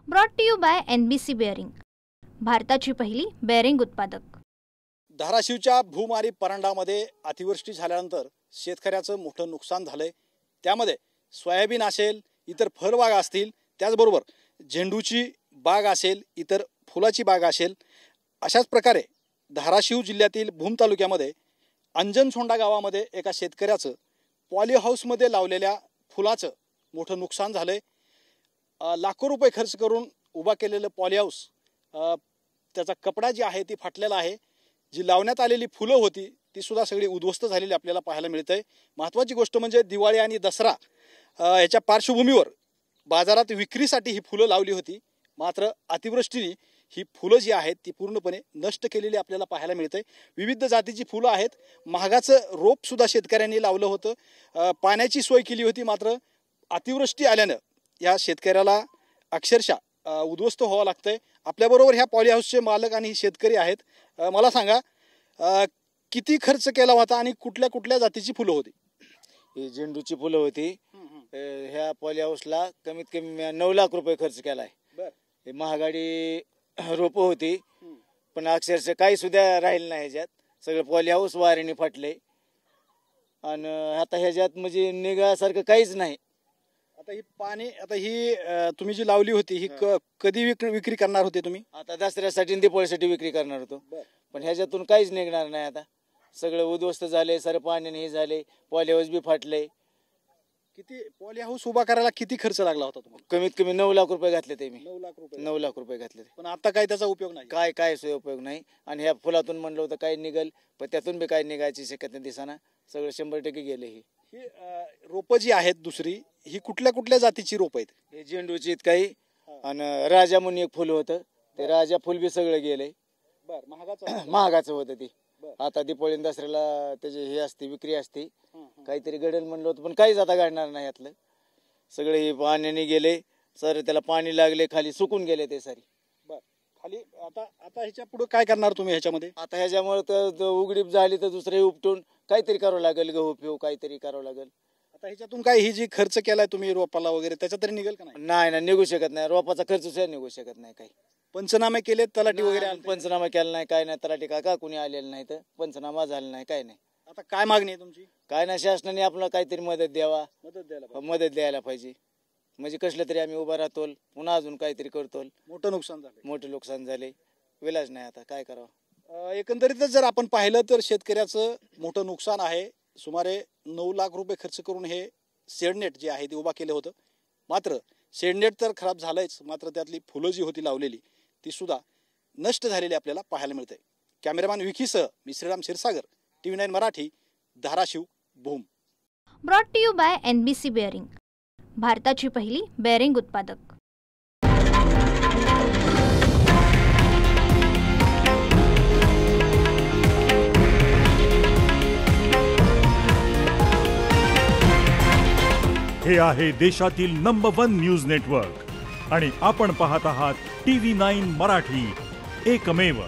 Brought to you by NBC bearing, भारताची पहिली bearing उत्पादक। धाराशिवच्या भूमारी परांडामध्ये अतिवृष्टी झाल्यानंतर शेतकऱ्याचं मोठं नुकसान झालंय। त्यामध्ये सोयाबीन असेल, इतर फळबागा असतील, त्याचबरोबर झेंडूची बाग असेल, इतर फुलाची बाग असेल, अशाच प्रकारे धाराशिव जिल्ह्यातील भूम तालुक्यामध्ये अंजनसोंडा गावामध्ये एका शेतकऱ्याचं पॉली हाऊसमध्ये लावलेल्या फुलाचं मोठं नुकसान झालंय। लाखो रुपये खर्च करून उभा केलेलं पॉली हाऊस, त्याचा कपडा जी आहे ती फाटलेला आहे। जी लावण्यात आलेली फुलं होती ती सुद्धा सगळी उद्ध्वस्त झालेली आपल्याला पाहायला मिळतंय। महत्त्वाची गोष्ट म्हणजे दिवाळी आणि दसरा याच्या पार्श्वभूमीवर बाजारात विक्रीसाठी ही फुलं लावली होती, मात्र अतिवृष्टीने ही फुलं जी आहेत ती पूर्णपणे नष्ट केलेली आपल्याला पाहायला मिळते। विविध जातीची फुलं आहेत। महागाचं रोप सुद्धा शेतकऱ्यांनी लावलं होतं, पाण्याची सोय केली होती, मात्र अतिवृष्टी आल्यानं या शेतकऱ्याला अक्षरशः उद्ध्वस्त व्हावं लागतंय। आपल्याबरोबर ह्या पॉली हाऊसचे मालक आणि शेतकरी आहेत। मला सांगा, किती खर्च केला होता आणि कुठल्या कुठल्या जातीची फुलं होती? ही झेंडूची फुलं होती। ह्या पॉली हाऊसला कमीत कमी 9 लाख रुपये खर्च केलाय। हे महागाडी रोपं होती, पण अक्षरशः काही सुद्धा राहिलं नाही ह्याच्यात। सगळं पॉली हाऊस वाऱ्याने फाटले आणि आता ह्याच्यात म्हणजे निघासारखं काहीच नाही। आता ही तुम्ही जी लावली होती ही कधी विक्री करणार होते तुम्ही? आता दसऱ्यासाठी आणि दिवाळीसाठी विक्री करणार होतो, पण ह्याच्यातून काहीच निघणार नाही। आता सगळं उद्ध्वस्त झाले, सारे पाण्याने हे झाले, पॉली हाऊस बी फाटले। किती पॉली हाऊस उभा करायला किती खर्च लागला होता तुम्हाला? कमीत कमी 9 लाख रुपये घातले ते मी। 9 लाख रुपये? 9 लाख रुपये घातले। पण आता काय त्याचा उपयोग नाही? काय उपयोग नाही। आणि ह्या फुलातून म्हणलं होतं काही निघल, पण त्यातून बी काही निघायची शक्यता दिसेना। सगळं 100% गेले। ही रोपं जी आहेत दुसरी, ही कुठल्या कुठल्या जातीची रोप आहेत? हे झेंडूची काही आणि राजा म्हणून एक फुल होतं, ते राजा फुल बी सगळं गेले। महागाचं होतं ते। आता दिवाळी दसऱ्याला त्याची हे असते, विक्री असते, काहीतरी घडेल म्हणलं होतं, पण काहीच आता घडणार नाही। यातलं सगळे हे पाण्याने गेले, सर त्याला पाणी लागले, खाली सुकून गेले ते सारी खाली। आता ह्याच्या पुढे काय करणार तुम्ही ह्याच्यामध्ये? आता ह्याच्यामुळे तर उघडीप झाली तर दुसरे उपटून काहीतरी करावं लागेल, गहू पिऊ काहीतरी करावं लागेल। आता ह्याच्यातून काय ही जी खर्च केलाय तुम्ही रोपाला वगैरे, त्याच्या तरी निघेल का नाही? नाही, निघू शकत नाही। रोपाचा खर्च सुद्धा निघू शकत नाही। काही पंचनामे केले, तलाठी वगैरे? पंचनामा केला नाही, काय नाही। तलाठी काका कुणी आलेलं नाही, तर पंचनामा झाला नाही, काय नाही। आता काय मागणी आहे तुमची? काय नाही, शासनाने आपल्याला काहीतरी मदत द्यायला पाहिजे। म्हणजे कसलं तरी आम्ही उभा राहतो, पुन्हा अजून काहीतरी करतो। मोठं नुकसान झाले, विलाज नाही, आता काय करावं। एकंदरीतच जर आपण पाहिलं तर शेतकऱ्याचं मोठं नुकसान आहे। सुमारे 9 लाख रुपये खर्च करून हे शेडनेट जे आहे ते उभा केलं होतं, मात्र शेडनेट तर खराब झालंच, मात्र त्यातली फुलं जी होती लावलेली ती सुद्धा नष्ट झालेली आपल्याला पाहायला मिळते। कॅमेरामॅन विकीसह मी Shriram Kshirsagar, TV9 Marathi, Dharashiv, Bhoom. Brought to you by NBC bearing, भारताची पहिली बेअरिंग उत्पादक। हे आहे देशातील नंबर 1 न्यूज नेटवर्क आणि आपण पाहत आहात TV9 मराठी, एकमेव।